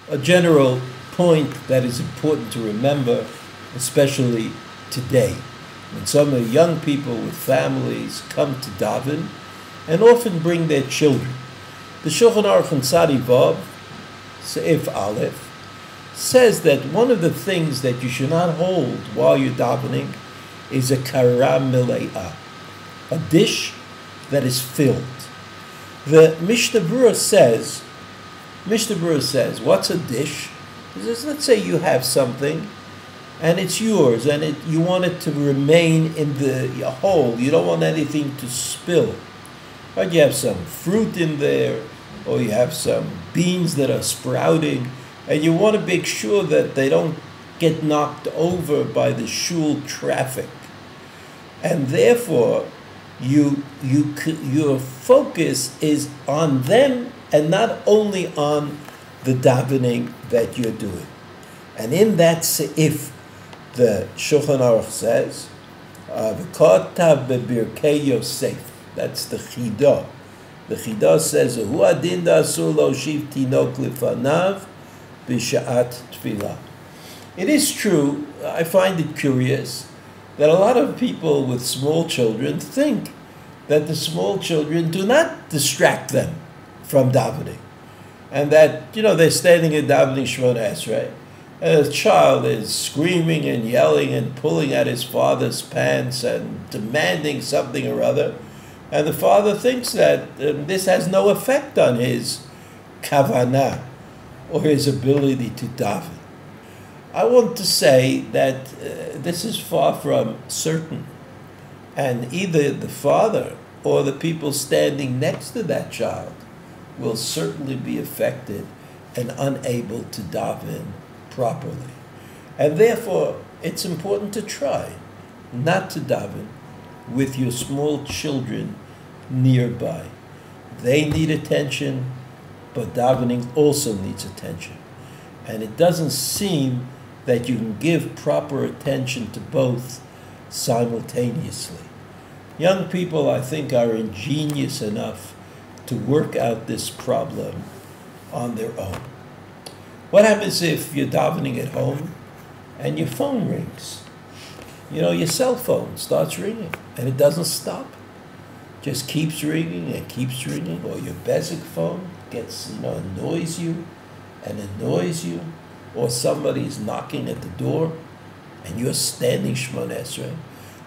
a general point that is important to remember, especially today, when some of the young people with families come to daven and often bring their children. The Shulchan Aruch in Tzadi Vav, Seif Aleph, says that one of the things that you should not hold while you're davening is a kara mile'ah, a dish that is filled. The Mishnah Berurah says, what's a dish? He says, let's say you have something and it's yours and you want it to remain in the hole. You don't want anything to spill. But you have some fruit in there, or you have some beans that are sprouting, and you want to make sure that they don't get knocked over by the shul traffic. And therefore, your focus is on them and not only on the davening that you're doing. And in that seif, the Shulchan Aruch says, "V'kotav bebirkei Yosef." That's the Chidah. The Chidah says, "Hu adin da'asur lo'shiv tinok lifanav b'sha'at tefillah." It is true, I find it curious, that a lot of people with small children think that the small children do not distract them from davening. And that, they're standing in davening Shemona Esrei, and a child is screaming and yelling and pulling at his father's pants and demanding something or other. And the father thinks that this has no effect on his kavanah or his ability to daven. I want to say that this is far from certain. And either the father or the people standing next to that child will certainly be affected and unable to daven properly. And therefore, it's important to try not to daven with your small children nearby. They need attention, but davening also needs attention. And it doesn't seem that you can give proper attention to both simultaneously. Young people, I think, are ingenious enough to work out this problem on their own. What happens if you're davening at home and your phone rings? Your cell phone starts ringing and it doesn't stop. Just keeps ringing and keeps ringing. Or your basic phone gets, annoys you and annoys you. Or somebody's knocking at the door and you're standing Shemona Esrei.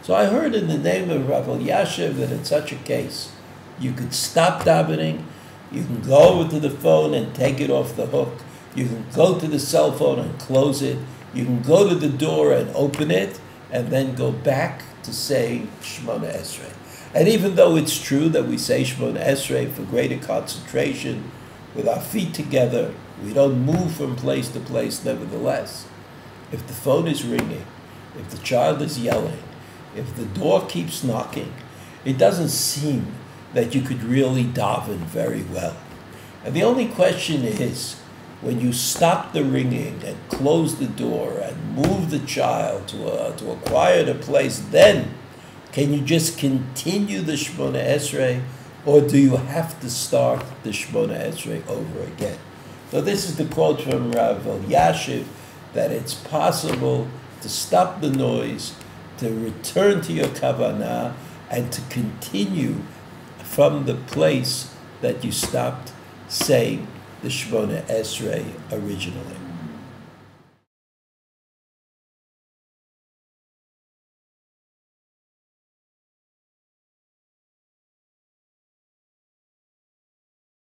So I heard in the name of Rabbi Yashiv that in such a case, you could stop davening, you can go over to the phone and take it off the hook, you can go to the cell phone and close it, you can go to the door and open it, and then go back to say Shemona Esrei. And even though it's true that we say Shemona Esrei for greater concentration, with our feet together, we don't move from place to place nevertheless. If the phone is ringing, if the child is yelling, if the door keeps knocking, it doesn't seem that you could really daven very well. And the only question is, when you stop the ringing and close the door and move the child to a quieter place, then can you just continue the Shemona Esrei, or do you have to start the Shemona Esrei over again? So this is the quote from Rav Yashiv, that it's possible to stop the noise, to return to your kavanah, and to continue from the place that you stopped saying the Shemona Esrei originally.